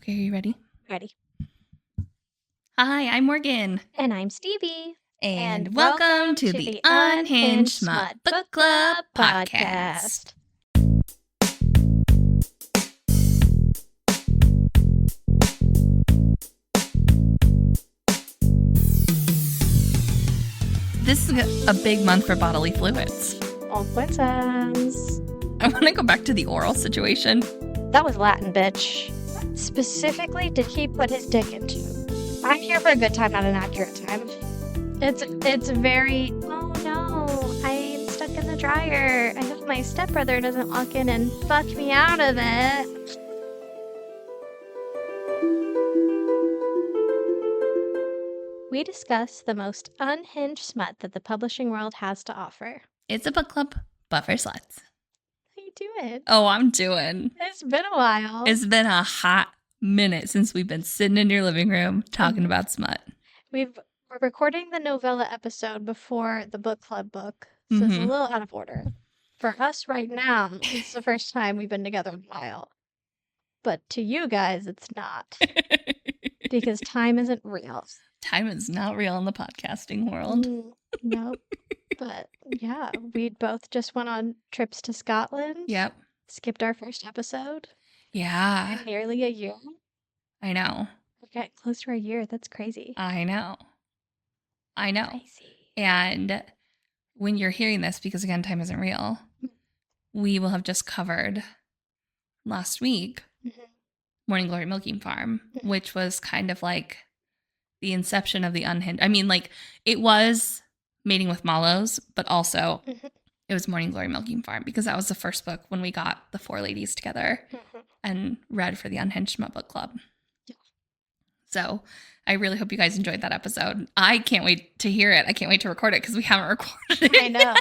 Okay, are you ready? Ready. Hi, I'm Morgan. And I'm Stevie. And welcome to the Unhinged Smut Book Club podcast. This is a big month for bodily fluids. All princess. I want to go back to the oral situation. That was Latin, bitch. Specifically, did he put his dick into? I'm here for a good time, not an accurate time. It's very, oh no, I'm stuck in the dryer. I hope my stepbrother doesn't walk in and fuck me out of it. We discuss the most unhinged smut that the publishing world has to offer. It's a book club, but for sluts. How you doing? Oh, I'm doing. It's been a while. It's been a hot minute since we've been sitting in your living room talking about smut. We're recording the Novella episode before the book club book, so it's a little out of order. For us right now, it's the first time we've been together in a while. But to you guys, it's not. Because time isn't real. Time is not real in the podcasting world. Nope. But yeah, we both just went on trips to Scotland. Yep. Skipped our first episode. Yeah. In nearly a year. I know. We're getting close to a year. That's crazy. I know. Crazy. And when you're hearing this, because again, time isn't real, we will have just covered last week Morning Glory Milking Farm, which was kind of like the inception of the Unhinged. I mean, like, it was Mating with Mallows, but also it was Morning Glory Milking Farm, because that was the first book when we got the four ladies together and read for the Unhinged Smut Book Club. Yeah. So I really hope you guys enjoyed that episode. I can't wait to hear it. I can't wait to record it because we haven't recorded it. I know.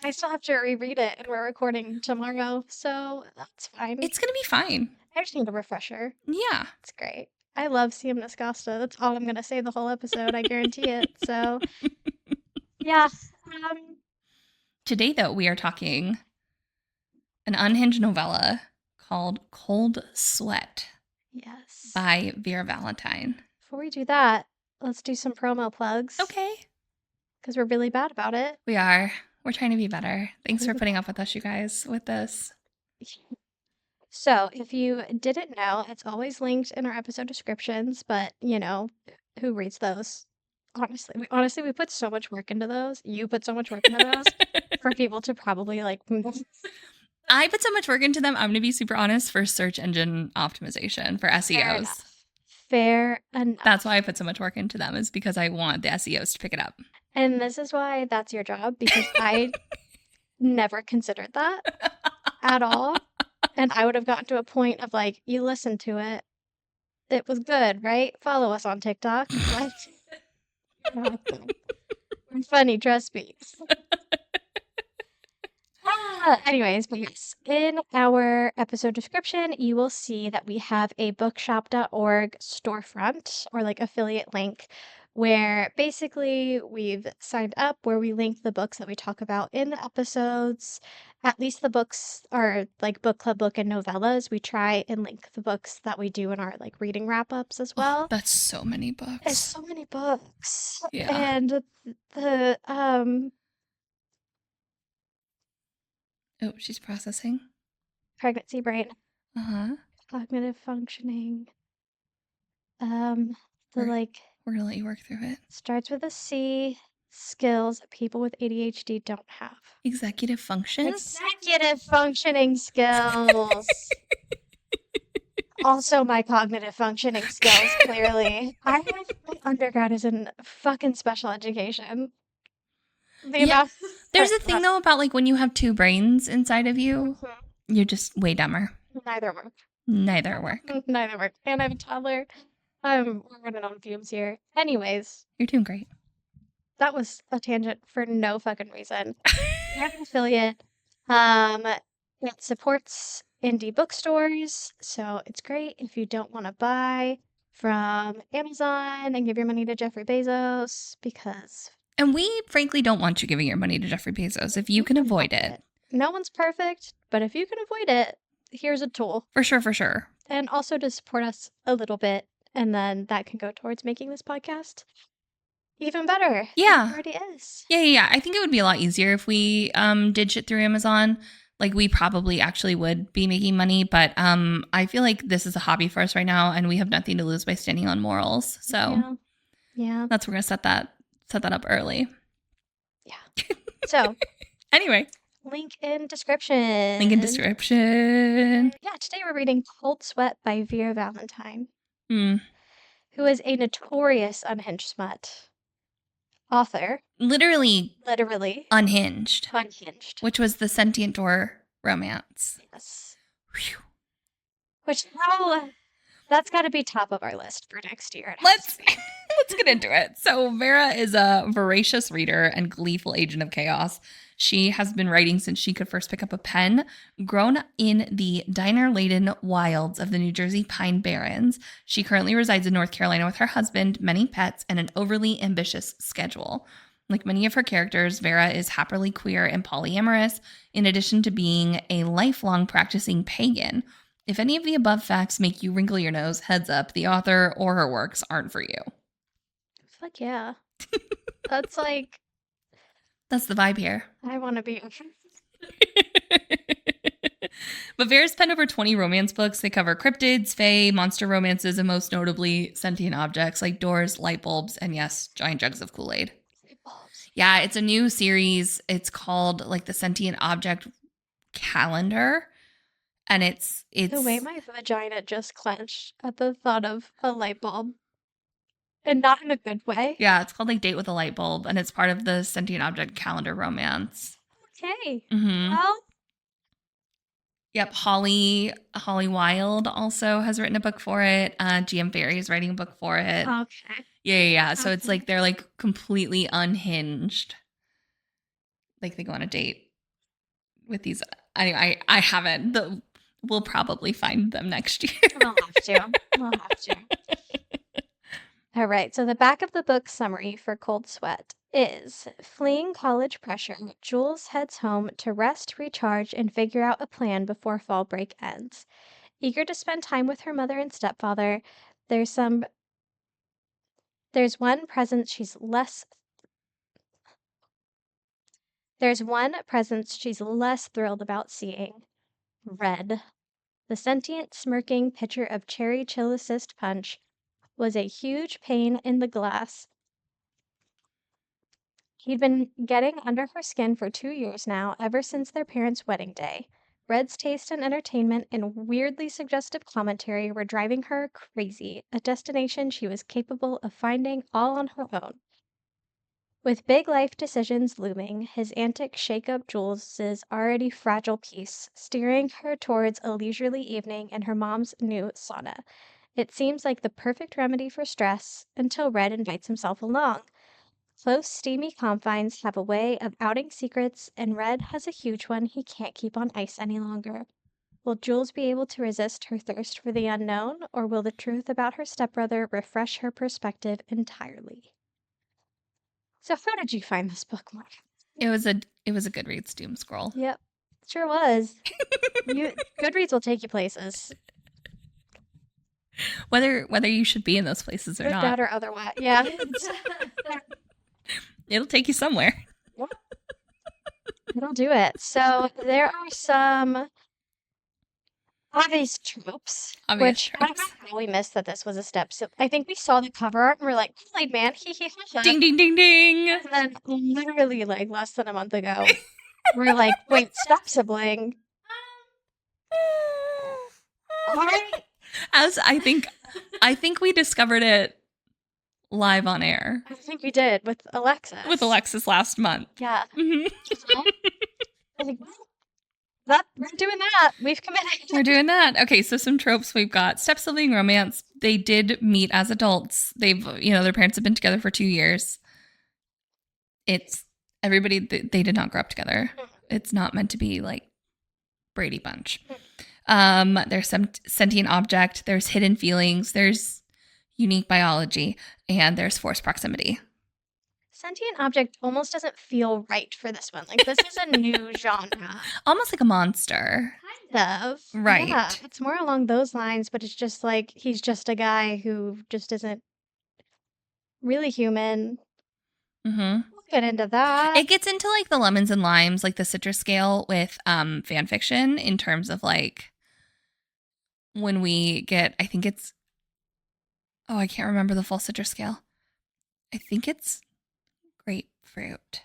I still have to reread it, and we're recording tomorrow, so that's fine. It's going to be fine. I just need a refresher. Yeah. It's great. I love CM Nascosta. That's all I'm going to say the whole episode. I guarantee it. So, yeah. Today, though, we are talking an unhinged novella called Cold Sweat. Yes. By Vera Valentine. Before we do that, let's do some promo plugs. Okay. Because we're really bad about it. We are. We're trying to be better. Thanks for putting up with us, you guys, with this. So, if you didn't know, it's always linked in our episode descriptions, but, you know, who reads those? Honestly, we put so much work into those. You put so much work into those for people to probably, like... I put so much work into them, I'm going to be super honest, for search engine optimization, for SEOs. Fair enough. That's why I put so much work into them, is because I want the SEOs to pick it up. And this is why that's your job, because I never considered that at all. And I would have gotten to a point of like, you listened to it. It was good, right? Follow us on TikTok. Like, we're funny, trust me. Anyways, but yes, in our episode description, you will see that we have a bookshop.org storefront, or like affiliate link, where basically we've signed up, where we link the books that we talk about in the episodes. At least the books are like book club book and novellas. We try and link the books that we do in our like reading wrap-ups as well. Oh, that's so many books. It's so many books. Yeah. And the oh, she's processing. Pregnancy brain. Cognitive functioning. We're gonna let you work through it. Starts with a C. Skills that people with ADHD don't have. Executive function? Executive functioning skills. Also my cognitive functioning skills, clearly. My undergrad is in fucking special education. There's a thing, though, about like when you have two brains inside of you, you're just way dumber. Neither work. Neither work. And I have a toddler. We're running on fumes here. Anyways. You're doing great. That was a tangent for no fucking reason. We have an affiliate. It supports indie bookstores, so it's great if you don't want to buy from Amazon and give your money to Jeffrey Bezos, because... And we frankly don't want you giving your money to Jeffrey Bezos if you can avoid it. No one's perfect, but if you can avoid it, here's a tool. For sure. and also to support us a little bit, and then that can go towards making this podcast even better than it already is. Yeah. I think it would be a lot easier if we did shit through Amazon. Like, we probably actually would be making money, but I feel like this is a hobby for us right now, and we have nothing to lose by standing on morals. So yeah, that's we're gonna set that up early. Yeah. So anyway, link in description. Yeah, today we're reading Cold Sweat by Vera Valentine, who is a notorious unhinged smut author. Literally Unhinged. Which was the sentient door romance. Yes. Whew. Which now that's got to be top of our list for next year. Let's get into it. So Vera is a voracious reader and gleeful agent of chaos. She has been writing since she could first pick up a pen. Grown in the diner-laden wilds of the New Jersey Pine Barrens, she currently resides in North Carolina with her husband, many pets, and an overly ambitious schedule. Like many of her characters, Vera is happily queer and polyamorous, in addition to being a lifelong practicing pagan. If any of the above facts make you wrinkle your nose, heads up, the author or her works aren't for you. Fuck yeah. That's like... That's the vibe here. I want to be... But Vera's penned over 20 romance books. They cover cryptids, fae, monster romances, and most notably sentient objects like doors, light bulbs, and yes, giant jugs of Kool-Aid. Yeah, it's a new series. It's called like the Sentient Object Calendar. And it's the way my vagina just clenched at the thought of a light bulb. And not in a good way. Yeah, it's called like Date with a Light Bulb, and it's part of the Sentient Object Calendar romance. Okay. Mm-hmm. Well. Yep, Holly Wilde also has written a book for it. GM Fairy is writing a book for it. Okay. Yeah. So it's like they're like completely unhinged. Like they go on a date with these. I haven't. We'll probably find them next year. We'll have to. All right. So the back of the book summary for Cold Sweat is: fleeing college pressure, Jules heads home to rest, recharge, and figure out a plan before fall break ends. Eager to spend time with her mother and stepfather, there's one presence she's less thrilled about seeing. Red. The sentient, smirking pitcher of cherry chill assist punch was a huge pain in the glass. He'd been getting under her skin for 2 years now, ever since their parents' wedding day. Red's taste in entertainment and weirdly suggestive commentary were driving her crazy, a destination she was capable of finding all on her own. With big life decisions looming, his antics shake up Jules's already fragile peace, steering her towards a leisurely evening in her mom's new sauna. It seems like the perfect remedy for stress until Red invites himself along. Close, steamy confines have a way of outing secrets, and Red has a huge one he can't keep on ice any longer. Will Jules be able to resist her thirst for the unknown, or will the truth about her stepbrother refresh her perspective entirely? So how did you find this book, Mark? It was a Goodreads doom scroll. Yep, sure was. Goodreads will take you places. Whether you should be in those places or Good, not. bad, or otherwise. Yeah. It'll take you somewhere. Yep. It'll do it. So there are some obvious tropes. I don't know how we missed that this was a step. So I think we saw the cover art and we're like, Kool-Aid Man, hee hee ha ha. Ding ding ding ding. And then literally like less than a month ago, we're like, wait, step sibling. All right. As I think we discovered it live on air. I think we did with Alexis. With Alexis last month. Yeah. Mm-hmm. I was like, we're doing that. We've committed. We're doing that. Okay, so some tropes we've got. Step sibling romance. They did meet as adults. They've, their parents have been together for 2 years. It's everybody. They did not grow up together. It's not meant to be like Brady Bunch. There's some sentient object. There's hidden feelings. There's unique biology, and there's forced proximity. Sentient object almost doesn't feel right for this one. Like, this is a new genre. Almost like a monster. Kind of. Right. Yeah, it's more along those lines, but it's just like he's just a guy who just isn't really human. Mm-hmm. We'll get into that. It gets into like the lemons and limes, like the citrus scale with fan fiction in terms of like when we get, I think it's, oh, I can't remember the full citrus scale. I think it's grapefruit.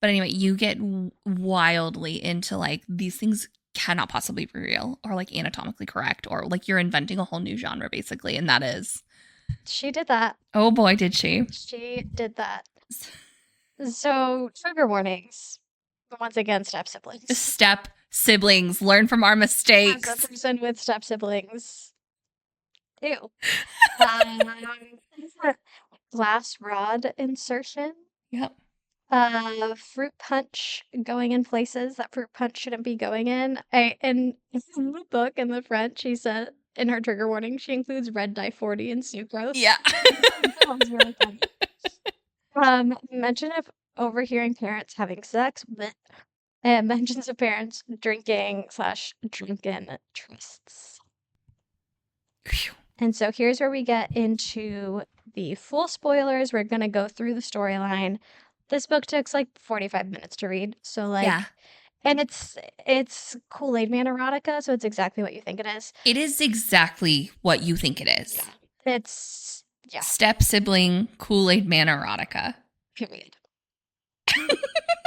But anyway, you get wildly into like these things cannot possibly be real or like anatomically correct or like you're inventing a whole new genre basically. And that is. She did that. Oh boy, did she. She did that. So, trigger warnings. Once again, step siblings. Step siblings. Learn from our mistakes. As a person with step siblings. Ew. Glass rod insertion. Yep. Fruit punch going in places that fruit punch shouldn't be going in. In the book in the front, she said in her trigger warning, she includes red dye 40 and sucrose. Yeah. That was really funny. Mention of overhearing parents having sex, and mentions of parents drinking/drunken trysts. And so here's where we get into the full spoilers. We're going to go through the storyline. This book took like 45 minutes to read. So like, yeah. And it's Kool-Aid Man erotica, so it's exactly what you think it is. It is exactly what you think it is. Yeah. Step sibling Kool-Aid Man erotica. Period.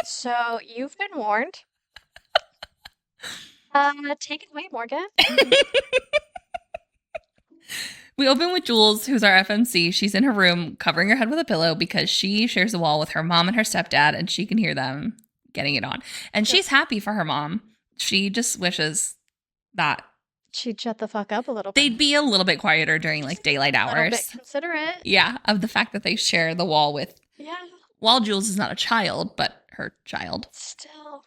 So you've been warned. Take it away, Morgan. We open with Jules, who's our FMC. She's in her room covering her head with a pillow because she shares a wall with her mom and her stepdad, and she can hear them getting it on. And she's happy for her mom. She just wishes that she'd shut the fuck up a little bit. They'd be a little bit quieter during like daylight hours. A little bit considerate. Yeah, of the fact that they share the wall with. Yeah. While Jules is not a child, but her child. Still.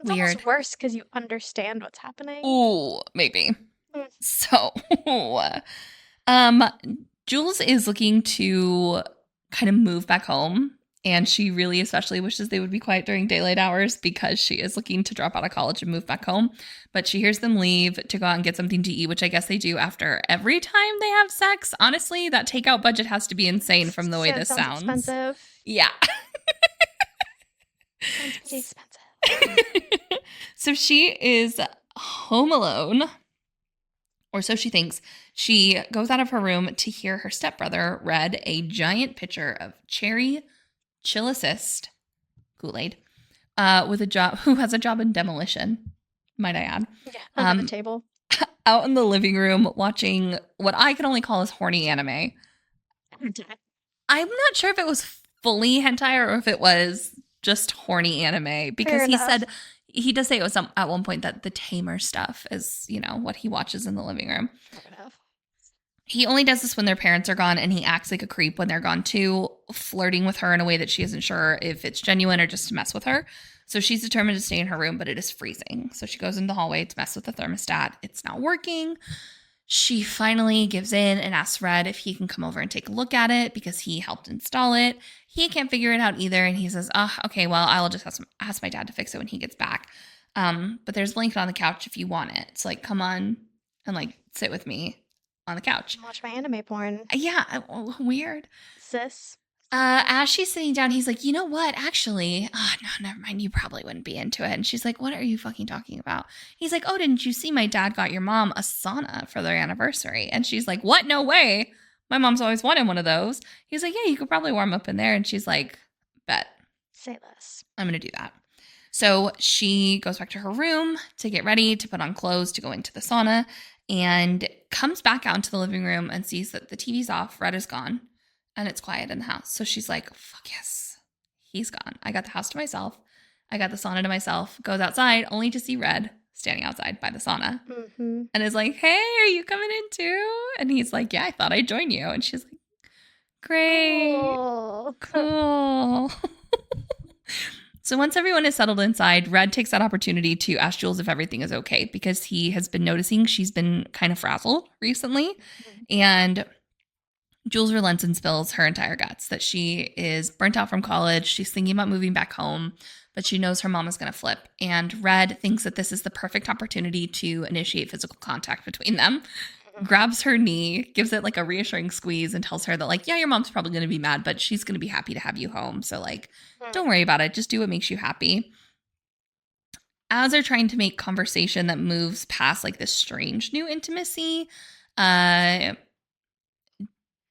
It's weird. Almost worse because you understand what's happening. Ooh, maybe. So, Jules is looking to kind of move back home, and she really especially wishes they would be quiet during daylight hours because she is looking to drop out of college and move back home. But she hears them leave to go out and get something to eat, which I guess they do after every time they have sex. Honestly, that takeout budget has to be insane from the way this sounds. Expensive. Yeah. Sounds pretty expensive. So she is home alone, or so she thinks. She goes out of her room to hear her stepbrother read a giant pitcher of cherry chill assist Kool-Aid with a job, who has a job in demolition, might I add. Yeah, under the table. Out in the living room watching what I can only call as horny anime. I'm not sure if it was fully hentai or if it was just horny anime, because he said, he does say it was at one point that the tamer stuff is, you know, what he watches in the living room. He only does this when their parents are gone, and he acts like a creep when they're gone too, flirting with her in a way that she isn't sure if it's genuine or just to mess with her. So she's determined to stay in her room, but it is freezing. So she goes in the hallway to mess with the thermostat. It's not working. She finally gives in and asks Red if he can come over and take a look at it because he helped install it. He can't figure it out either, and he says, okay, well, I'll just ask my dad to fix it when he gets back. But there's a blanket on the couch if you want it. It's like, come on and like sit with me on the couch. Watch my anime porn. Yeah, weird. Sis. As she's sitting down, he's like, you know what? Actually, no, never mind. You probably wouldn't be into it. And she's like, what are you fucking talking about? He's like, oh, didn't you see my dad got your mom a sauna for their anniversary? And she's like, what? No way. My mom's always wanted one of those. He's like, yeah, you could probably warm up in there. And she's like, bet. Say less. I'm going to do that. So she goes back to her room to get ready, to put on clothes, to go into the sauna, and comes back out into the living room and sees that the TV's off, Red is gone, and it's quiet in the house. So she's like, fuck yes, he's gone. I got the house to myself. I got the sauna to myself. Goes outside only to see Red standing outside by the sauna and is like, hey, are you coming in too? And he's like, yeah, I thought I'd join you. And she's like, great. Cool. So once everyone is settled inside, Red takes that opportunity to ask Jules if everything is okay, because he has been noticing she's been kind of frazzled recently. And Jules relents and spills her entire guts that she is burnt out from college. She's thinking about moving back home, but she knows her mom is going to flip. And Red thinks that this is the perfect opportunity to initiate physical contact between them. Grabs her knee, gives it like a reassuring squeeze, and tells her that, like, yeah, your mom's probably going to be mad, but she's going to be happy to have you home. So, like, don't worry about it. Just do what makes you happy. As they're trying to make conversation that moves past like this strange new intimacy,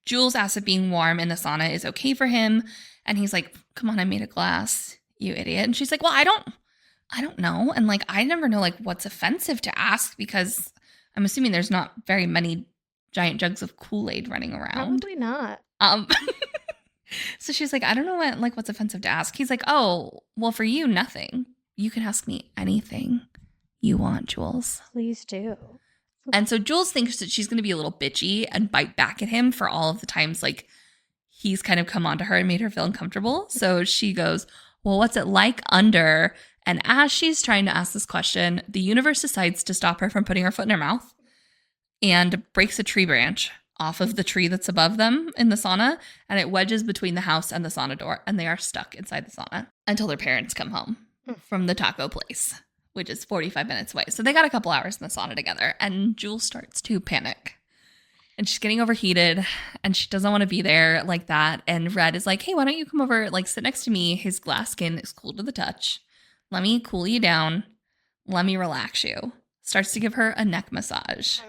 Jules asks if being warm in the sauna is okay for him. And he's like, come on, I made a glass, you idiot. And she's like, well, I don't know. And like, I never know like what's offensive to ask, because I'm assuming there's not very many giant jugs of Kool-Aid running around. Probably not. So she's like, I don't know what's offensive to ask. He's like, oh, well, for you, nothing. You can ask me anything you want, Jules. Please do. And so Jules thinks that she's going to be a little bitchy and bite back at him for all of the times like he's kind of come on to her and made her feel uncomfortable. So she goes, well, what's it like under? And as she's trying to ask this question, the universe decides to stop her from putting her foot in her mouth and breaks a tree branch off of the tree that's above them in the sauna, and it wedges between the house and the sauna door, and they are stuck inside the sauna until their parents come home from the taco place, which is 45 minutes away. So they got a couple hours in the sauna together, and Jules starts to panic. And she's getting overheated, and she doesn't want to be there like that. And Red is like, hey, why don't you come over, like, sit next to me? His glass skin is cool to the touch. Let me cool you down. Let me relax you. Starts to give her a neck massage.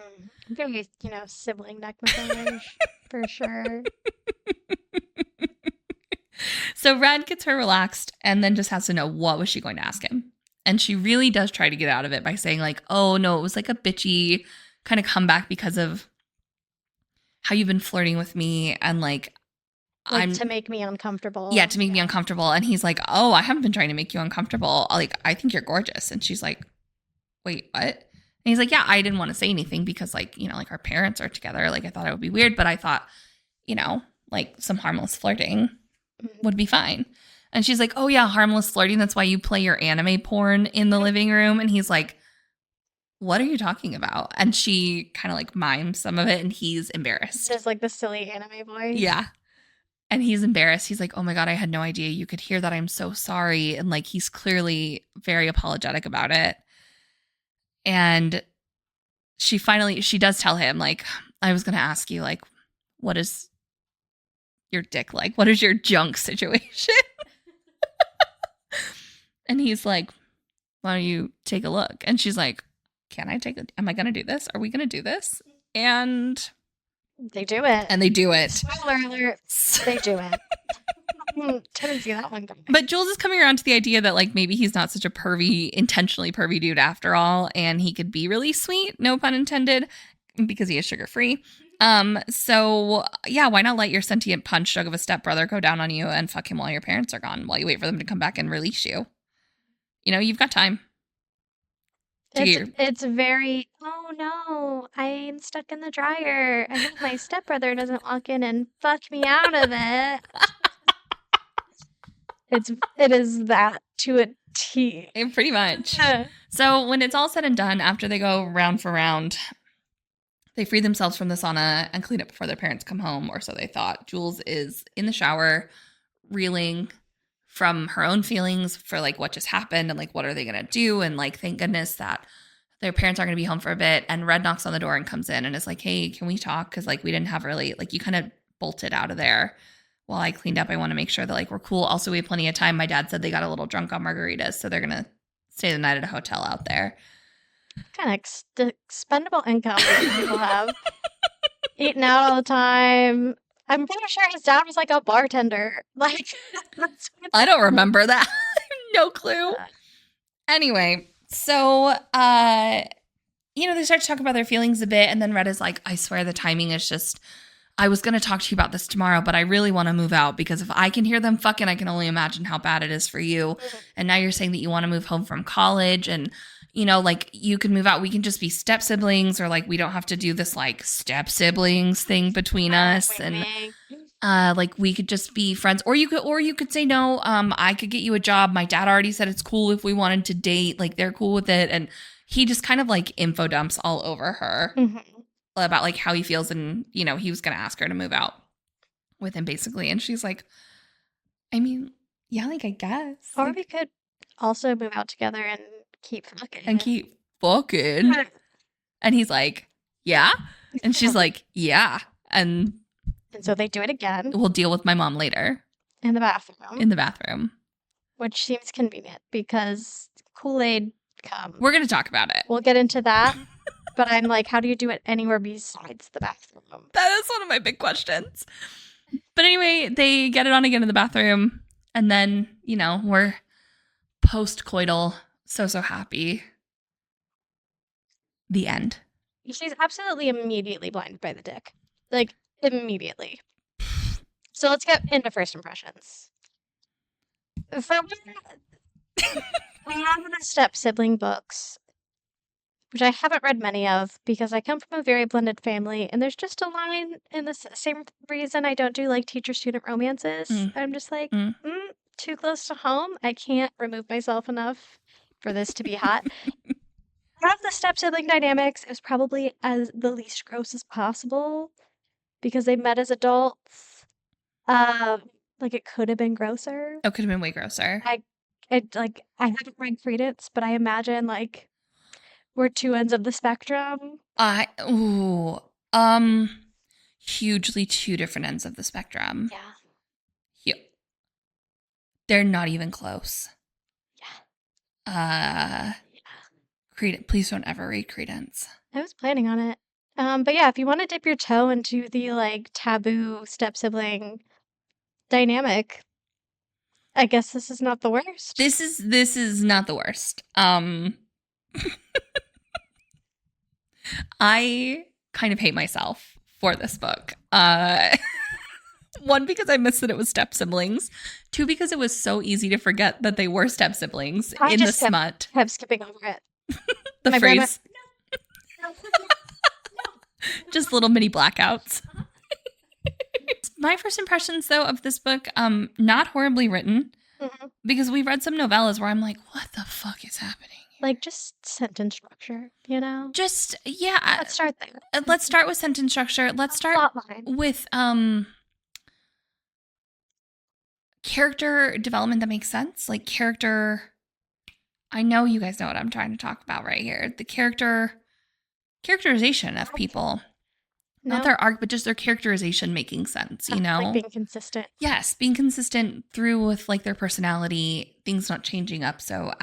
Very, sibling neck massage for sure. So Red gets her relaxed and then just has to know what was she going to ask him. And she really does try to get out of it by saying like, oh, no, it was like a bitchy kind of comeback because of how you've been flirting with me and like I'm to make me uncomfortable. Yeah, to make me uncomfortable. And he's like, oh, I haven't been trying to make you uncomfortable. Like, I think you're gorgeous. And she's like, wait, what? And he's like, yeah, I didn't want to say anything because like, like our parents are together. Like I thought it would be weird, but I thought, like some harmless flirting would be fine. And she's like, oh yeah, harmless flirting. That's why you play your anime porn in the living room. And he's like, what are you talking about? And she kind of like mimes some of it and he's embarrassed. Just like the silly anime voice. Yeah. And he's embarrassed. He's like, oh my God, I had no idea you could hear that. I'm so sorry. And like, he's clearly very apologetic about it. And she does tell him like, I was going to ask you like, what is your dick like? What is your junk situation? And he's like, why don't you take a look? And she's like, am I going to do this? Are we going to do this? And they do it. And they do it. Spoiler alert. They do it. Didn't see that one coming. But Jules is coming around to the idea that like maybe he's not such a intentionally pervy dude after all. And he could be really sweet, no pun intended, because he is sugar-free. So yeah, why not let your sentient punch jug of a stepbrother go down on you and fuck him while your parents are gone, while you wait for them to come back and release you? You've got time. It's very, oh no, I'm stuck in the dryer. I hope my stepbrother doesn't walk in and fuck me out of it. It is that to a T. Pretty much. So when it's all said and done, after they go round for round, they free themselves from the sauna and clean up before their parents come home, or so they thought. Jules is in the shower, reeling from her own feelings for like what just happened and like what are they going to do, and like thank goodness that their parents aren't going to be home for a bit. And Red knocks on the door and comes in and is like, hey, can we talk? Because like we didn't have really, like, you kind of bolted out of there while I cleaned up. I want to make sure that like we're cool. Also, we have plenty of time. My dad said they got a little drunk on margaritas, so they're going to stay the night at a hotel out there. Kind of expendable income that people have. Eating out all the time. I'm pretty sure his dad was like a bartender. Like, I don't remember that. No clue. Anyway, so, they start to talk about their feelings a bit. And then Red is like, I swear the timing is just, I was going to talk to you about this tomorrow, but I really want to move out because if I can hear them fucking, I can only imagine how bad it is for you. And now you're saying that you want to move home from college and, like you can move out. We can just be step siblings, or like we don't have to do this like step siblings thing between us. And like we could just be friends, or you could say no. I could get you a job. My dad already said it's cool if we wanted to date. Like they're cool with it. And he just kind of like info dumps all over her about like how he feels, and he was going to ask her to move out. with him, basically. And she's like, I mean, yeah, like, I guess. Or like, we could also move out together and keep fucking. and keep fucking. And he's like, yeah. And she's like, yeah. And so they do it again we'll deal with my mom later in the bathroom. in the bathroom. Which seems convenient because Kool-Aid comes. We're going to talk about it. We'll get into that. But I'm like, how do you do it anywhere besides the bathroom? That is one of my big questions. But anyway, they get it on again in the bathroom. And then, you know, we're post-coital, so happy. The end. She's absolutely immediately blinded by the dick. Like, immediately. So let's get into first impressions. For we have the step-sibling books, which I haven't read many of because I come from a very blended family, and there's just a line in the same reason I don't do, like, teacher-student romances. I'm just like, too close to home. I can't remove myself enough for this to be hot. Of the step-sibling dynamics, it was probably as the least gross as possible because they met as adults. Like, it could have been grosser. It could have been way grosser. I haven't read Credence, but I imagine, like, we're two ends of the spectrum. Hugely two different ends of the spectrum. Yeah. They're not even close. Yeah. Credence, please don't ever read Credence. I was planning on it. But yeah, if you want to dip your toe into the, like, taboo step-sibling dynamic, I guess this is not the worst. This is not the worst. I kind of hate myself for this book. One, because I missed that it was step siblings. Two, because it was so easy to forget that they were step siblings in the smut. I kept skipping over it. The My phrase. Just little mini blackouts. My first impressions, though, of this book, not horribly written, because we read some novellas where I'm like, what the fuck is happening here? Like, just sentence structure, you know? Just, yeah. Let's start there. Let's start with sentence structure. Let's start with character development that makes sense. Like, I know you guys know what I'm trying to talk about right here. The characterization of people. No. Not their arc, but just their characterization making sense, you know? Like being consistent. Yes, being consistent through with, like, their personality, things not changing up so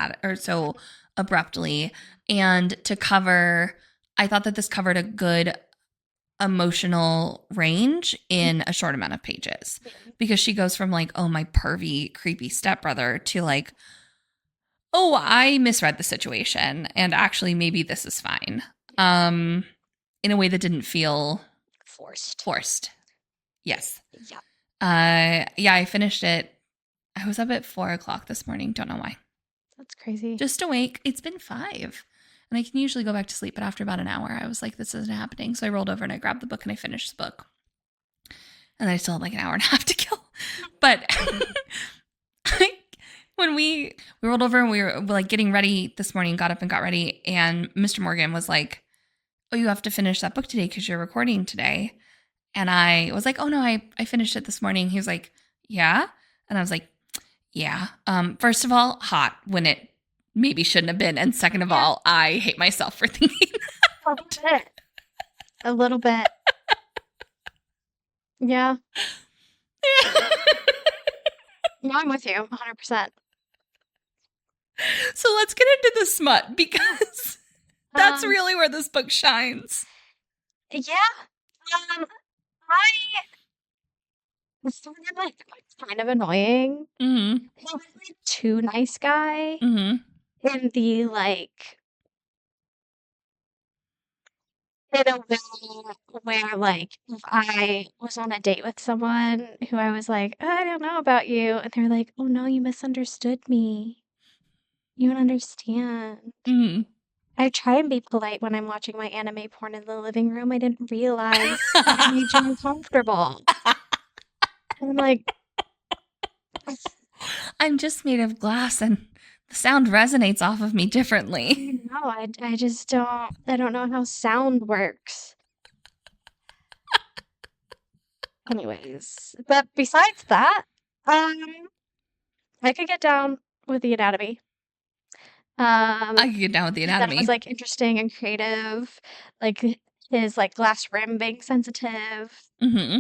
abruptly. And to cover, I thought that this covered a good emotional range in a short amount of pages. Because she goes from, like, oh, my pervy, creepy stepbrother to, like, oh, I misread the situation, and actually maybe this is fine. In a way that didn't feel forced. Yes. Yeah. Yeah, I finished it. I was up at 4:00 this morning. Don't know why. That's crazy. Just awake. It's been 5. And I can usually go back to sleep, but after about an hour, I was like, this isn't happening. So I rolled over and I grabbed the book and I finished the book. And I still had like an hour and a half to kill. But when we rolled over and we were like getting ready this morning, got up and got ready, and Mr. Morgan was like, oh, you have to finish that book today because you're recording today. And I was like, oh no, I finished it this morning. He was like, yeah. And I was like, yeah. First of all, hot when it maybe shouldn't have been. And second of all, I hate myself for thinking that. A little bit. Yeah. No, I'm with you 100%. So let's get into the smut because that's really where this book shines. Yeah. I found him like kind of annoying. Mm-hmm. He was like too nice guy. Mm-hmm. In the like in a way where like if I was on a date with someone who I was like, oh, I don't know about you, and they're like, oh no, you misunderstood me. You don't understand. Mm-hmm. I try and be polite when I'm watching my anime porn in the living room. I didn't realize it made you uncomfortable. I'm like, I'm just made of glass and the sound resonates off of me differently. no, I just don't know how sound works. Anyways, but besides that, I could get down with the anatomy. I could get down with the That it was anatomy. like interesting and creative, like his like glass rim being sensitive. Mm-hmm.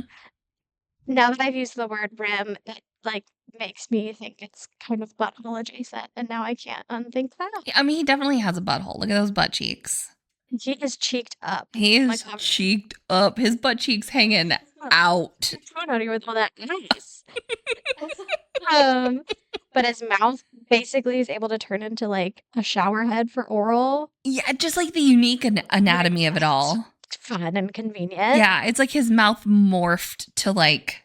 Now that I've used the word rim, it like makes me think it's kind of butthole adjacent, and now I can't unthink that. I mean, he definitely has a butthole. Look at those butt cheeks. He is cheeked up. He Oh my is God. cheeked up. His butt cheeks hanging out. What's going on here with all that ice? But his mouth basically is able to turn into like a shower head for oral. Yeah, just like the unique anatomy of it all. It's fun and convenient. Yeah, it's like his mouth morphed to like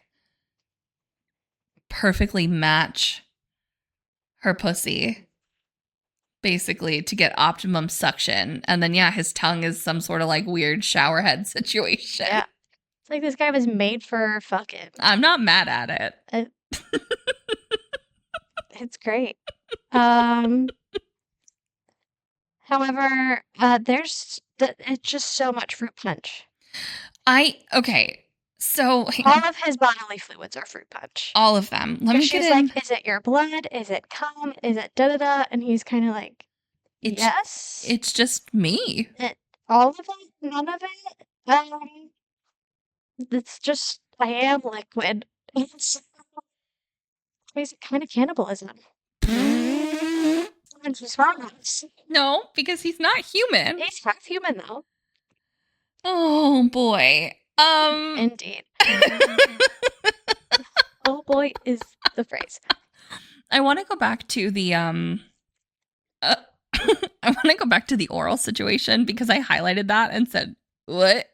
perfectly match her pussy, basically, to get optimum suction. And then, yeah, his tongue is some sort of like weird shower head situation. Yeah. It's like this guy was made for fucking. I'm not mad at it. It's great. However, it's just so much fruit punch. Okay. So All of his bodily fluids are fruit punch. all of them. Let me She's get in. like, is it your blood? Is it cum? Is it da da da? And he's kind of like, yes. It's just me. All of it? None of it? It's just, I am liquid. It's kind of cannibalism. And he's wrong. No, because he's not human. He's half human, though. Oh boy. Indeed. Oh boy is the phrase. I want to go back to the I want to go back to the oral situation because I highlighted that and said, "What?"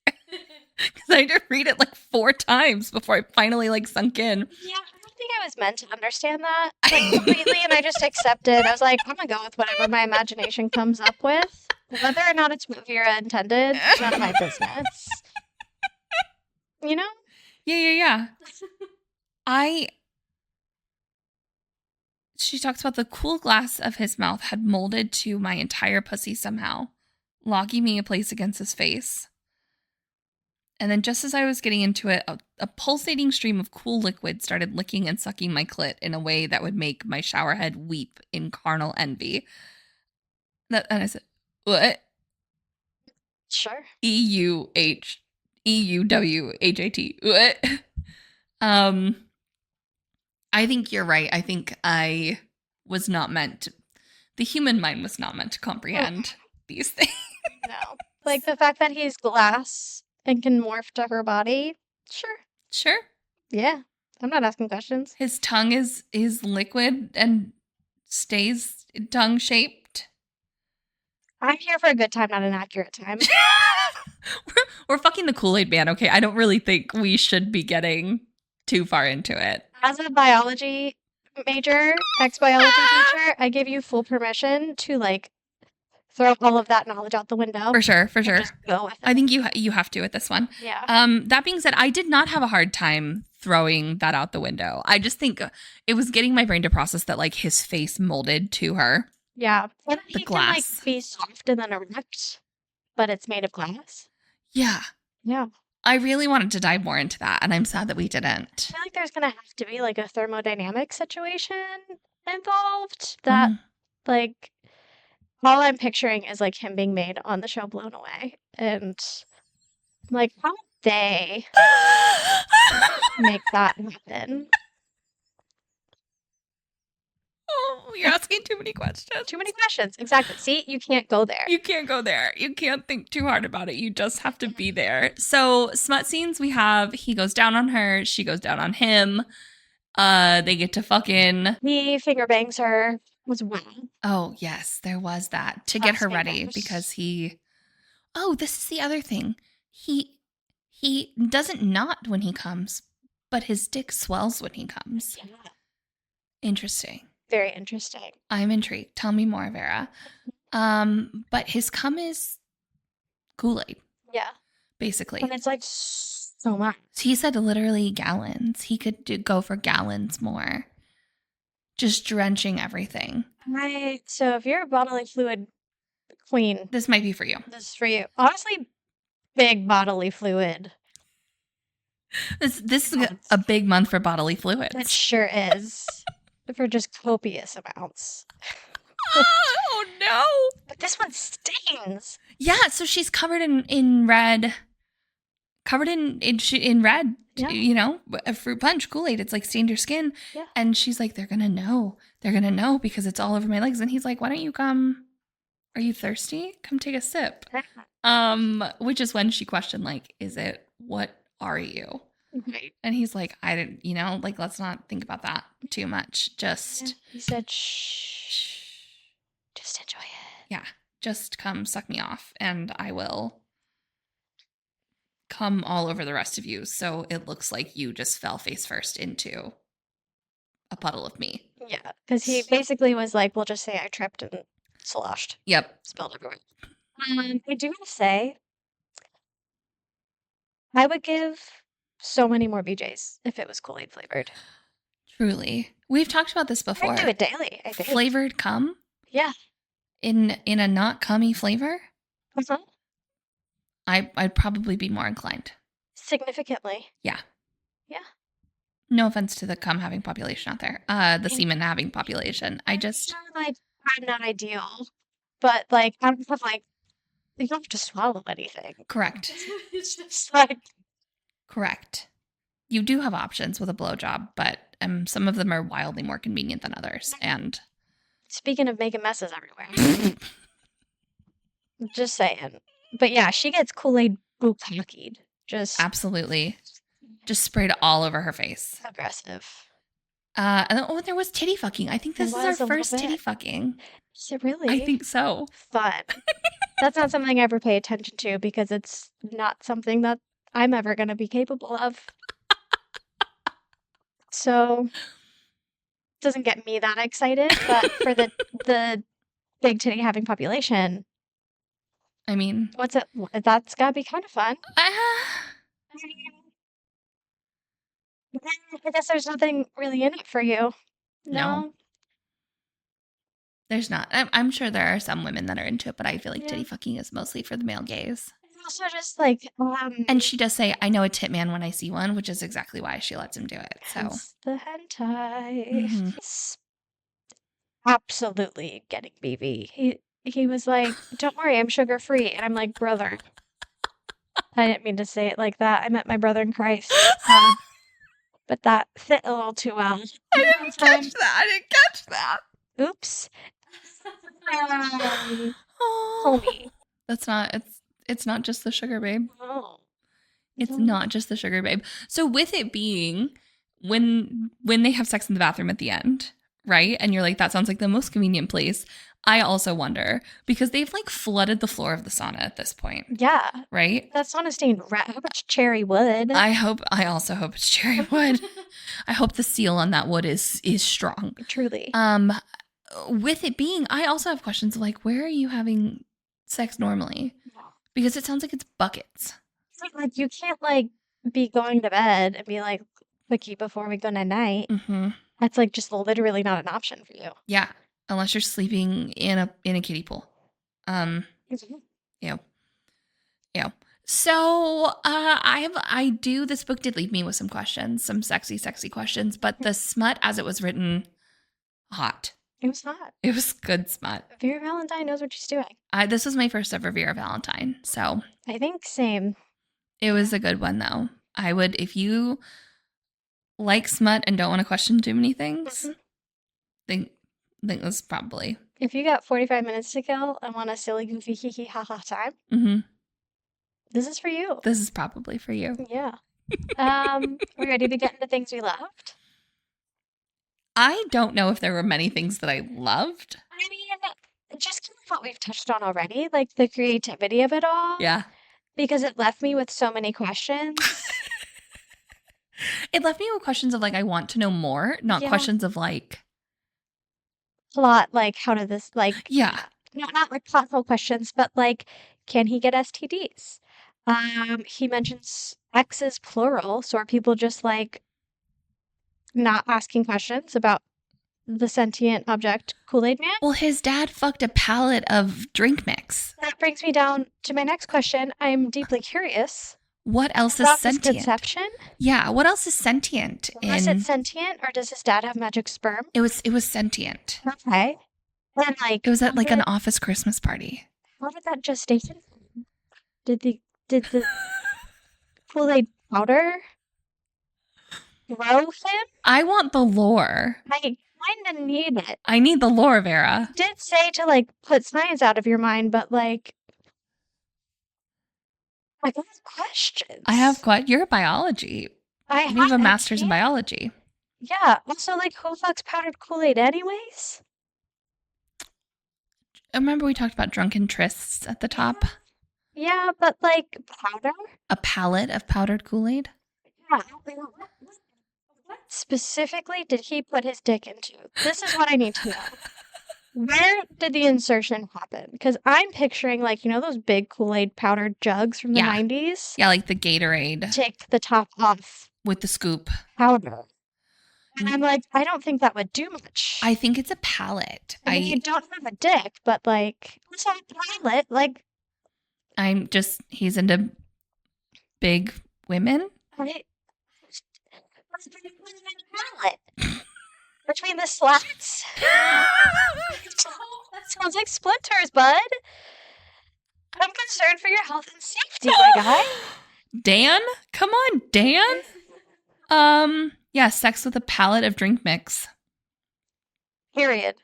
Because I had to read it like 4 times before I finally like sunk in. Yeah, I don't think I was meant to understand that like completely, and I just accepted. I was like, I'm gonna go with whatever my imagination comes up with. Whether or not it's what Vera intended, it's none of my business. You know? Yeah. She talks about the cool glass of his mouth had molded to my entire pussy somehow, locking me a place against his face. And then just as I was getting into it, a pulsating stream of cool liquid started licking and sucking my clit in a way that would make my showerhead weep in carnal envy. And I said, what? Sure. EUWHAT. What? I think you're right. I think I was not meant to, the human mind was not meant to comprehend these things. No. Like the fact that he's glass and can morph to her body. Sure. Yeah. I'm not asking questions. His tongue is liquid and stays tongue shaped. I'm here for a good time, not an accurate time. We're fucking the Kool-Aid man, okay? I don't really think we should be getting too far into it. As a biology major, ex-biology teacher, I give you full permission to like throw all of that knowledge out the window. For sure. Just go with it. I think you have to with this one. Yeah. That being said, I did not have a hard time throwing that out the window. I just think it was getting my brain to process that like his face molded to her. Yeah. And The he glass. can like be soft and then erect, but it's made of glass. Yeah. Yeah. I really wanted to dive more into that, and I'm sad that we didn't. I feel like there's gonna have to be like a thermodynamic situation involved that like all I'm picturing is like him being made on the show Blown Away. And like how would they make that happen? Oh, you're asking too many questions. Too many questions. Exactly. See, you can't go there. You can't go there. You can't think too hard about it. You just have to be there. So, smut scenes we have, he goes down on her, she goes down on him. They get to fucking... He finger bangs her as well. Oh, yes, there was that. To get her ready because he... Oh, this is the other thing. He doesn't knot when he comes, but his dick swells when he comes. Yeah. Interesting. Very interesting. I'm intrigued. Tell me more, Vera. But his cum is Kool-Aid. Yeah. Basically. And it's like so much. He said literally gallons. He could go for gallons more. Just drenching everything. So if you're a bodily fluid queen, This might be for you. this is for you. Honestly, big bodily fluid This is a big month for bodily fluids. It sure is. For just copious amounts. Oh no! But this one stings. Yeah, so she's covered in red. Covered in red, Yeah. you know, a fruit punch, Kool-Aid. It's like stained your skin. Yeah. And she's like, they're gonna know. They're gonna know because it's all over my legs. And he's like, why don't you come? Are you thirsty? Come take a sip. Which is when she questioned, like, is it, what are you? Right. And he's like, I didn't, you know, like, let's not think about that too much. Just, yeah. He said, shh. Just enjoy it. Yeah. Just come suck me off and I will come all over the rest of you. So it looks like you just fell face first into a puddle of me. Yeah. Because he basically was like, we'll just say I tripped and sloshed. Yep. Spilled everywhere. I do want to say, I would give so many more BJs if it was Kool-Aid flavored. Truly. We've talked about this before. I'd do it daily, I think. Flavored cum? Yeah. In a not cummy flavor? Uh-huh. I'd probably be more inclined. Significantly. Yeah. Yeah. No offense to the cum having population out there. The semen having population. I just... Like, I'm not ideal. But, like, I'm like, you don't have to swallow anything. Correct. It's just like... Correct. You do have options with a blowjob, but some of them are wildly more convenient than others. And speaking of making messes everywhere. Just saying. But yeah, she gets Kool-Aid bukkake. Just absolutely. Just sprayed all over her face. Aggressive. And there was titty fucking. I think this is our first titty fucking. Is it really? I think so. Fun. That's not something I ever pay attention to because it's not something that I'm ever going to be capable of. So, it doesn't get me that excited, but for the big titty having population, I mean, what's it? That's got to be kind of fun. I guess there's nothing really in it for you. No. There's not. I'm sure there are some women that are into it, but I feel like titty fucking is mostly for the male gaze. Also, just like, and she does say, "I know a tit man when I see one," which is exactly why she lets him do it. So the hentai. Absolutely getting BB. He was like, "Don't worry, I'm sugar free," and I'm like, "Brother." I didn't mean to say it like that. I meant my brother in Christ. But that fit a little too well. I didn't catch that. Oops. Homie. That's not. It's not just the sugar babe. Oh. It's not just the sugar babe. So with it being when they have sex in the bathroom at the end, right? And you're like, that sounds like the most convenient place. I also wonder because they've like flooded the floor of the sauna at this point. Yeah. Right? That sauna stained red. How much cherry wood? I also hope it's cherry wood. I hope the seal on that wood is strong. Truly. With it being, I also have questions like, where are you having sex normally? Because it sounds like it's buckets. Like you can't like be going to bed and be like quickie before we go night night. Mm-hmm. That's like just literally not an option for you. Yeah, unless you're sleeping in a kiddie pool. Yeah. So I do. This book did leave me with some questions, some sexy questions, but the smut as it was written, hot. It was hot. It was good smut. Vera Valentine knows what she's doing. This was my first ever Vera Valentine, so I think same. It was a good one though. I would, if you like smut and don't want to question too many things, think this probably. If you got 45 minutes to kill and want a silly, goofy, hee hee ha ha time, this is for you. This is probably for you. Yeah. We ready to get into things we loved? I don't know if there were many things that I loved. I mean, just kind of what we've touched on already, like the creativity of it all. Yeah. Because it left me with so many questions. It left me with questions of like, I want to know more, not questions of like. Plot, like, how did this, like. Yeah. Not like thoughtful questions, but like, can he get STDs? He mentions X's plural, so are people just like not asking questions about the sentient object Kool-Aid Man? Well, his dad fucked a pallet of drink mix. That brings me down to my next question. I'm deeply curious. What else is About his sentient? conception? Yeah, what else is sentient Was it in sentient, or does his dad have magic sperm? it was sentient. Okay. And It was at like an did, office Christmas party. how did that gestation? Did the Kool-Aid powder grow him? I want the lore. I kind of need it. I need the lore, Vera. You did say to like put science out of your mind, but like I have questions. I have you're a biology. You have a master's in biology. Yeah. Also, like, who fucks powdered Kool-Aid anyways? Remember we talked about drunken trysts at the top? Yeah, but like powder? A pallet of powdered Kool-Aid? Yeah. What specifically did he put his dick into? This is what I need to know. Where did the insertion happen? Because I'm picturing, like, you know, those big Kool-Aid powdered jugs from the 90s? Yeah, like the Gatorade. Take the top off. With the scoop. Powder. And I'm like, I don't think that would do much. I think it's a pallet. I mean, you don't have a dick, but like, it's a pallet. Like, he's into big women. Right? What's the big women in a pallet? Between the slats? That sounds like splinters, bud. I'm concerned for your health and safety, my guy. Dan? Come on, Dan. Yeah, sex with a pallet of drink mix. Period.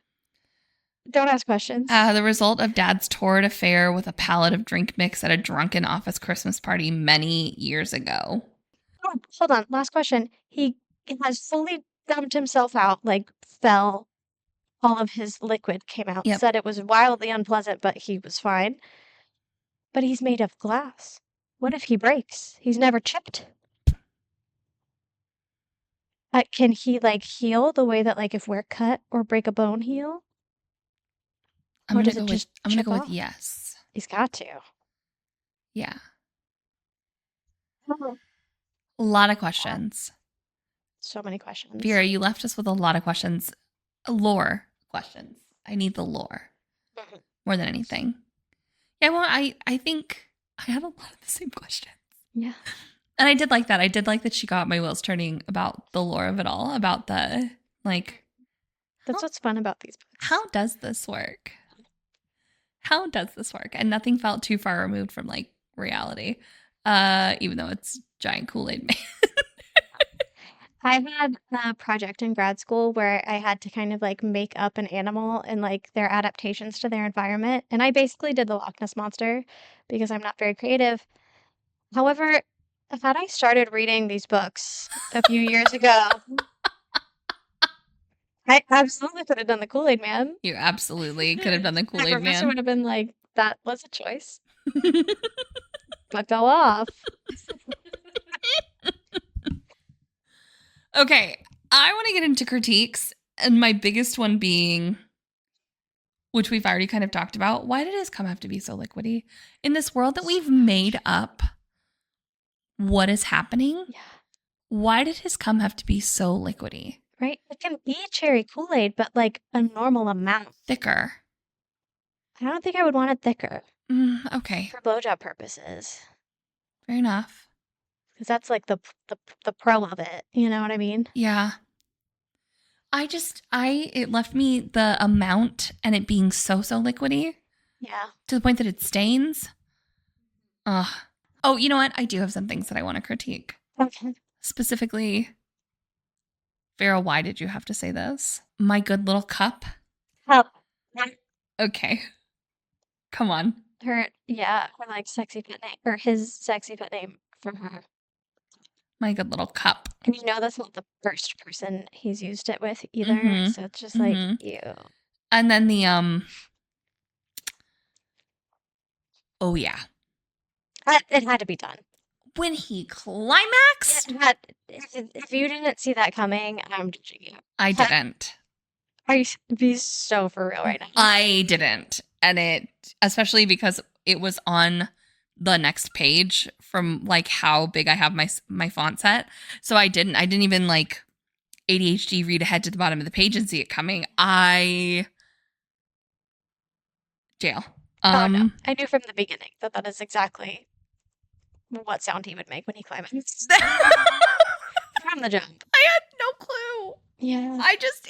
Don't ask questions. The result of Dad's torrid affair with a pallet of drink mix at a drunken office Christmas party many years ago. Oh, hold on. Last question. He has fully dumped himself out, like, fell. All of his liquid came out. Yep. Said it was wildly unpleasant, but he was fine. But he's made of glass. What if he breaks? He's never chipped. Can he, like, heal the way that, like, if we're cut or break a bone, heal? I'm gonna go with yes. He's got to. Yeah. A lot of questions. So many questions. Vera, you left us with a lot of questions. Lore questions. I need the lore more than anything. Yeah, well, I think I had a lot of the same questions. Yeah. And I did like that. I did like that she got my wheels turning about the lore of it all, about the, like... That's what's fun about these books. How does this work? How does this work? And nothing felt too far removed from, like, reality, even though it's giant Kool-Aid man. I had a project in grad school where I had to kind of, like, make up an animal and, like, their adaptations to their environment. And I basically did the Loch Ness Monster because I'm not very creative. However, had I started reading these books a few years ago, I absolutely could have done the Kool-Aid Man. You absolutely could have done the Kool-Aid My professor man. would have been like, that was a choice. But go off. Okay, I want to get into critiques, and my biggest one being, which we've already kind of talked about, why did his cum have to be so liquidy? In this world that we've made up, what is happening? Yeah. Why did his cum have to be so liquidy? Right? It can be cherry Kool-Aid, but like a normal amount. Thicker. I don't think I would want it thicker. Okay. For blowjob purposes. Fair enough. Because that's like the pro of it. You know what I mean? Yeah. It left me the amount and it being so liquidy. Yeah. To the point that it stains. Oh, you know what? I do have some things that I want to critique. Okay. Specifically, Vera, why did you have to say this? My good little cup? Oh. Okay. Come on. Her like sexy pet name, or his sexy pet name from her. My good little cup. And you know that's not the first person he's used it with either. So it's just like, ew. And then the, oh yeah. It had to be done. When he climaxed? If you didn't see that coming, I'm judging you. I didn't. Are you be so for real right now? I didn't. And it, especially because it was on the next page from like how big I have my font set. So I didn't even like ADHD read ahead to the bottom of the page and see it coming. Jail. No. I knew from the beginning that is exactly what sound he would make when he climaxed. I From the jump. had no clue. Yeah.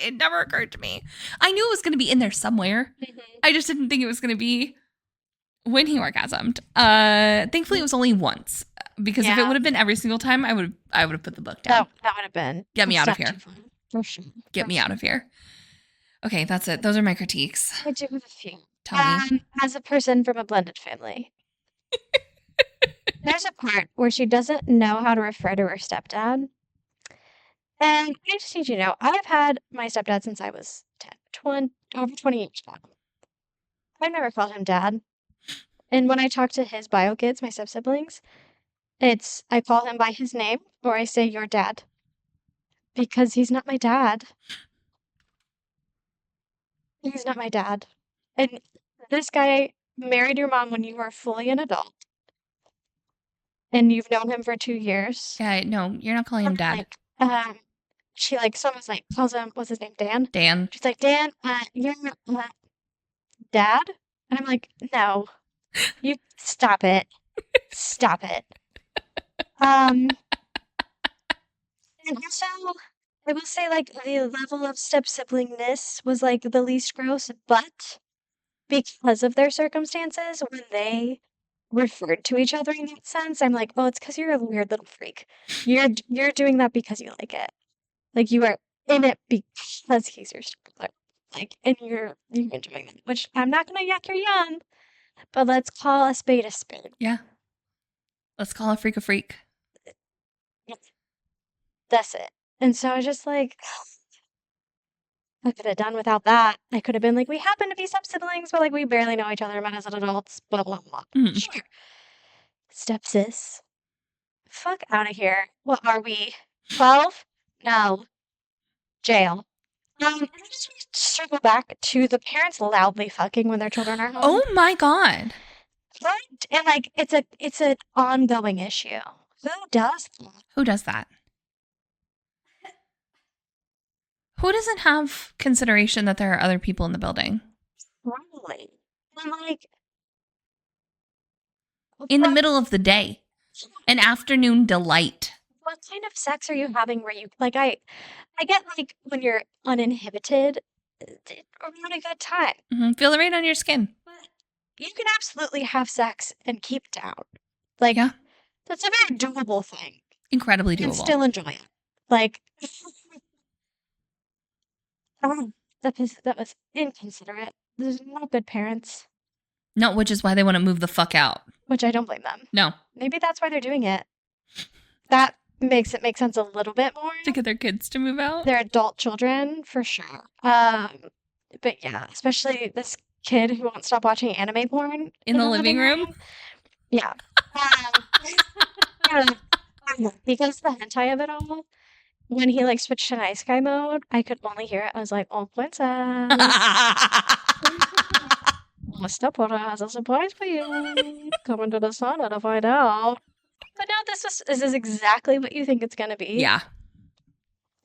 It never occurred to me. I knew it was going to be in there somewhere. I just didn't think it was going to be when he orgasmed. Thankfully, it was only once. Because if it would have been every single time, I would have put the book down. That would have been. Get me out of here. For sure. Get me out of here. Okay, that's it. Those are my critiques. I do have a few. Tell me. As a person from a blended family, there's a part where she doesn't know how to refer to her stepdad. And I just need you to know, I've had my stepdad since I was 10, over 20 years now. I've never called him dad. And when I talk to his bio kids, my step-siblings, I call him by his name, or I say, your dad. Because he's not my dad. He's not my dad. And this guy married your mom when you were fully an adult. And you've known him for 2 years. Yeah, no, you're not calling him dad. Someone's like, calls him, what's his name, Dan? Dan. She's like, Dan, you're dad? And I'm like, no. You stop it. Stop it. And also, I will say, like, the level of step-siblingness was, like, the least gross, but because of their circumstances, when they referred to each other in that sense, I'm like, oh, it's because you're a weird little freak. You're doing that because you like it. Like, you are in it because he's your stepbrother. Like, and you're enjoying it. Which, I'm not gonna yuck your yum, but let's call a spade a spade. Yeah. Let's call a freak a freak. That's it. And so I was just like, I could have done without that. I could have been like, we happen to be step-siblings, but like we barely know each other, met as adults, blah, blah, blah. Sure. Step-sis. Fuck out of here. What are we? 12? No. Jail. I just want to circle back to the parents loudly fucking when their children are home. Oh my God. Right? And like, it's an ongoing issue. Who does that? Who does that? Who doesn't have consideration that there are other people in the building? Probably. And like, in the middle of the day, an afternoon delight. What kind of sex are you having where you, like, I get, like, when you're uninhibited, around a good time. Mm-hmm. Feel the rain on your skin. But you can absolutely have sex and keep down. Like, yeah. That's a very doable thing. Incredibly doable. And still enjoy it. Like, that was inconsiderate. There's no good parents. No, which is why they want to move the fuck out. Which I don't blame them. No. Maybe that's why they're doing it. That makes it make sense a little bit more. To get their kids to move out? They're adult children, for sure. But yeah, especially this kid who won't stop watching anime porn. In the living room? Yeah. Because the hentai of it all, when he like switched to nice guy mode, I could only hear it. I was like, oh, princess. My stepbrother has a surprise for you. Come into the sauna to find out. But no, this is exactly what you think it's going to be. Yeah.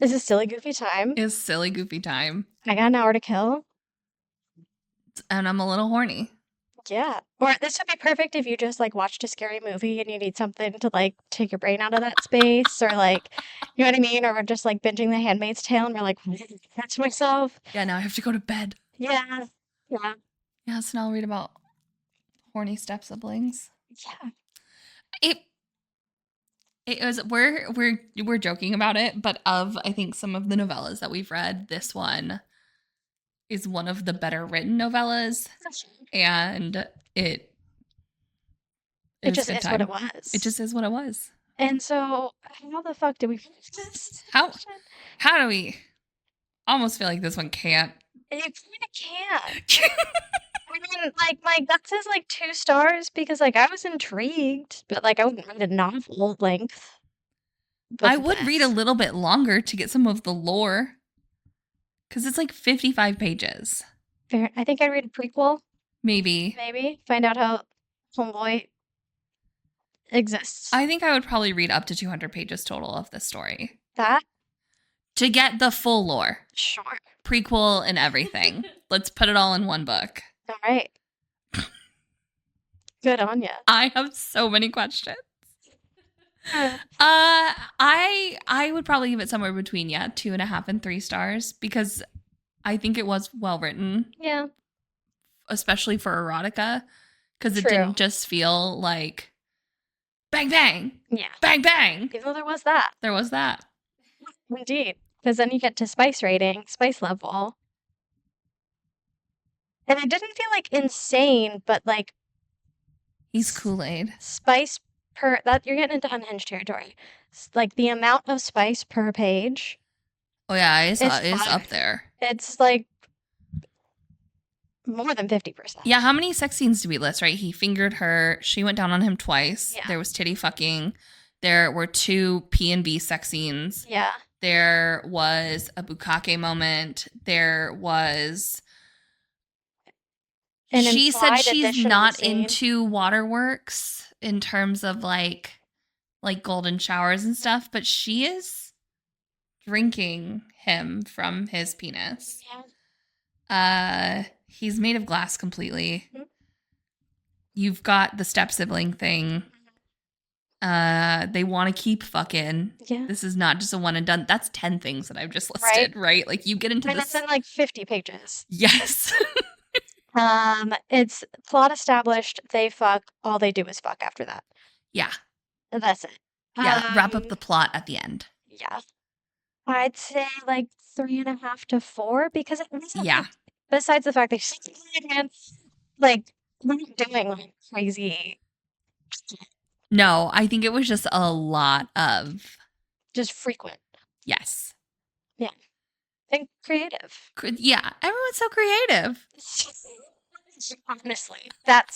This is silly, goofy time. It's silly, goofy time. I got an hour to kill. And I'm a little horny. Yeah. Or this would be perfect if you just like watched a scary movie and you need something to like take your brain out of that space, or like, you know what I mean? Or just like binging The Handmaid's Tale and you're like, catch myself. Yeah, now I have to go to bed. Yeah. Yeah. Yeah, so now I'll read about horny step siblings. Yeah. It was we're joking about it, but I think some of the novellas that we've read, this one is one of the better written novellas, and it just is what it was. It just is what it was. And so, how the fuck do we finish this? How do we? Almost feel like this one can't. You kind of can't. I mean, like, my guts is like 2 stars because, like, I was intrigued, but like, I wouldn't read a novel length. I would read a little bit longer to get some of the lore, because it's like 55 pages. Fair. I think I'd read a prequel. Maybe. Find out how Homeboy exists. I think I would probably read up to 200 pages total of this story. That? To get the full lore. Sure. Prequel and everything. Let's put it all in one book. All right. Good on ya. I have so many questions. I would probably give it somewhere between 2.5 and 3 stars because I think it was well written. Yeah. Especially for erotica, because it True. didn't just feel like bang bang, Yeah. bang bang. Even though there was that. There was that. Indeed. Because then you get to spice rating, spice level. And it didn't feel like insane, but like He's Kool-Aid. spice per that you're getting into unhinged territory. Like the amount of spice per page. Oh yeah, it's fine. up there. It's like more than 50%. Yeah, how many sex scenes do we list, right? He fingered her. She went down on him twice. Yeah. There was titty fucking. There were 2 P&B sex scenes. Yeah. There was a bukkake moment. There was... She said she's not into waterworks in terms of like golden showers and stuff, but she is drinking him from his penis. Yeah. He's made of glass completely. Mm-hmm. You've got the step sibling thing. They want to keep fucking. Yeah. This is not just a one and done. That's 10 things that I've just listed, right? Like you get into this. It's in like 50 pages. Yes. It's plot established. They fuck. All they do is fuck after that. Yeah. That's it. Yeah. Wrap up the plot at the end. Yeah. I'd say like 3.5 to 4 because it wasn't. Yeah. Besides the fact that she's like not doing like crazy. No, I think it was just a lot of just frequent. Yes. Yeah. And creative. Yeah, everyone's so creative. Honestly, that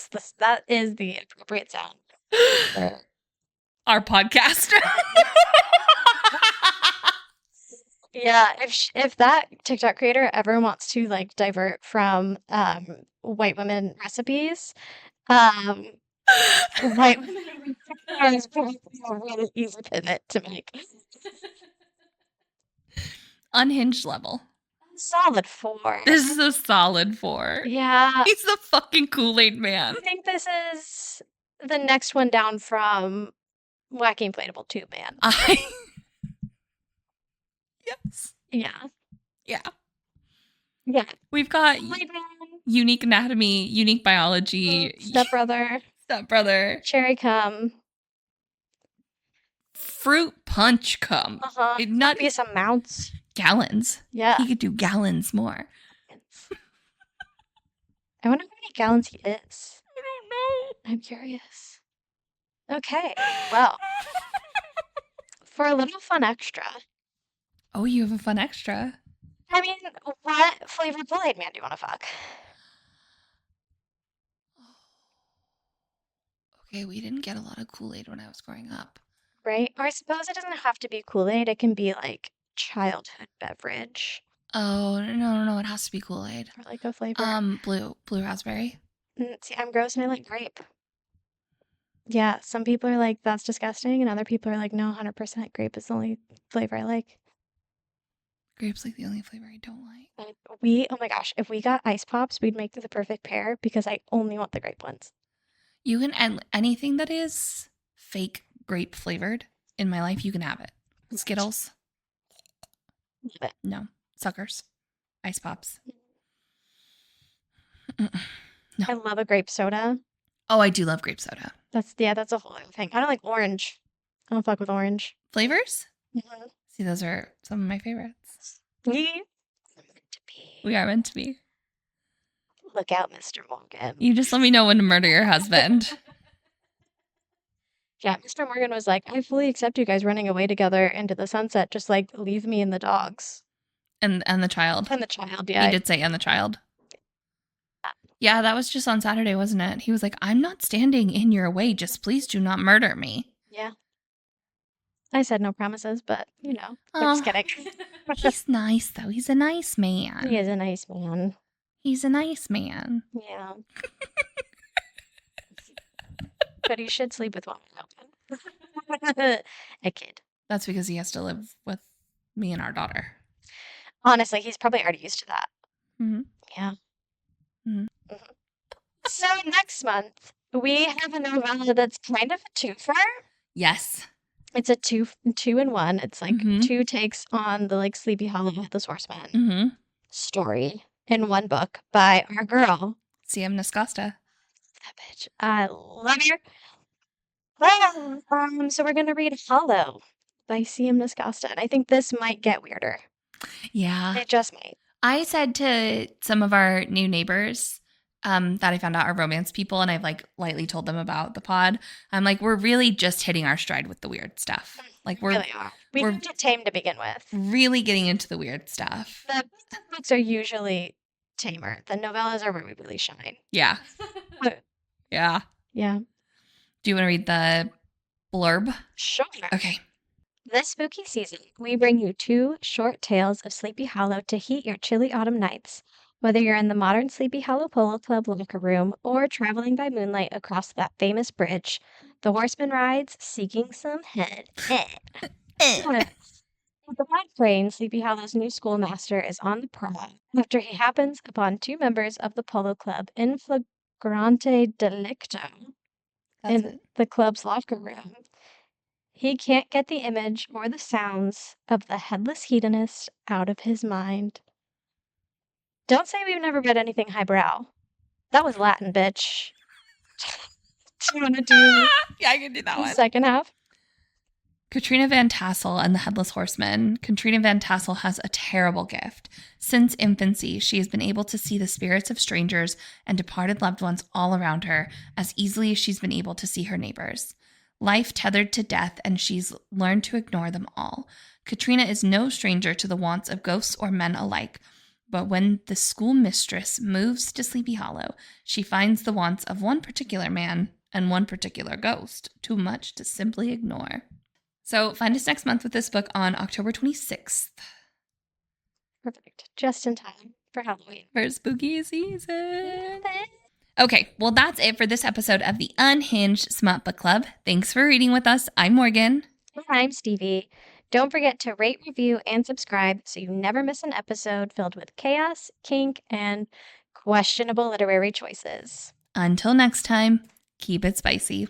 is the appropriate sound. Our podcast. Yeah, if that TikTok creator ever wants to like divert from white women recipes, white women is probably a really easy pivot to make. Unhinged level. Solid 4. This is a solid 4. Yeah. He's the fucking Kool-Aid man. I think this is the next one down from Wacky Inflatable Tube Man. Yes. Yeah. Yeah. Yeah. We've got unique anatomy, unique biology. Stepbrother. Cherry cum. Fruit punch cum. Not copious amounts. Gallons. Yeah. He could do gallons more. I wonder how many gallons he is. I don't know. I'm curious. Okay. Well. For a little fun extra. Oh, you have a fun extra. I mean, what flavored Kool-Aid man do you want to fuck? Okay, we didn't get a lot of Kool-Aid when I was growing up. Right? Or I suppose it doesn't have to be Kool-Aid. It can be like childhood beverage. Oh, no. It has to be Kool-Aid. Or like a flavor. Blue raspberry. See, I'm gross and I like grape. Yeah, some people are like, that's disgusting. And other people are like, no, 100% grape is the only flavor I like. Grape's like the only flavor I don't like. Oh my gosh, if we got ice pops, we'd make the perfect pair because I only want the grape ones. You can add anything that is fake grape flavored in my life, you can have it. Skittles. Love it. No. Suckers. Ice pops. No. I love a grape soda. Oh, I do love grape soda. That's a whole other thing. I don't like orange. I don't fuck with orange. Flavors? Mm-hmm. See, those are some of my favorites. We are meant to be. Look out, Mr. Morgan. You just let me know when to murder your husband. Yeah, Mr. Morgan was like, I fully accept you guys running away together into the sunset. Just like leave me and the dogs. And the child. And the child, yeah. He did say and the child. Yeah, that was just on Saturday, wasn't it? He was like, I'm not standing in your way. Just please do not murder me. Yeah. I said no promises, but, you know, I'm just kidding. He's nice, though. He's a nice man. He is a nice man. He's a nice man. Yeah. But he should sleep with one open. A kid. That's because he has to live with me and our daughter. Honestly, he's probably already used to that. Mm-hmm. Yeah. Mm-hmm. Mm-hmm. So next month, we have a novella that's kind of a twofer. Yes. It's a two in one. It's like Mm-hmm. two takes on the like Sleepy Hollow Headless Horseman Mm-hmm. story in one book by our girl. CM Nascosta. That bitch. I love you. So we're gonna read Hollow by C.M. Nascosta, and I think this might get weirder. Yeah. It just might. I said to some of our new neighbors that I found out are romance people, and I've like lightly told them about the pod. I'm like, we're really just hitting our stride with the weird stuff. Like We really are. We we're kept it tame to begin with. really getting into the weird stuff. The books are usually tamer. The novellas are where we really shine. Yeah. Yeah. Yeah. Do you want to read the blurb? Sure. Okay. This spooky season, we bring you two short tales of Sleepy Hollow to heat your chilly autumn nights. Whether you're in the modern Sleepy Hollow Polo Club locker room or traveling by moonlight across that famous bridge, the horseman rides seeking some head. At the Black Crane, Sleepy Hollow's new schoolmaster is on the prowl after he happens upon two members of the Polo Club in flagrante delicto That's in it. the club's locker room. He can't get the image or the sounds of the headless hedonist out of his mind. Don't say we've never read anything highbrow. That was Latin, bitch. Do you want to do Yeah, I can do that the one. second half? Katrina Van Tassel and the Headless Horseman. Katrina Van Tassel has a terrible gift. Since infancy, she has been able to see the spirits of strangers and departed loved ones all around her as easily as she's been able to see her neighbors. Life tethered to death, and she's learned to ignore them all. Katrina is no stranger to the wants of ghosts or men alike, but when the schoolmistress moves to Sleepy Hollow, she finds the wants of one particular man and one particular ghost too much to simply ignore. So find us next month with this book on October 26th. Perfect. Just in time for Halloween. For spooky season. Okay, well, that's it for this episode of the Unhinged Smut Book Club. Thanks for reading with us. I'm Morgan. And I'm Stevie. Don't forget to rate, review, and subscribe so you never miss an episode filled with chaos, kink, and questionable literary choices. Until next time, keep it spicy.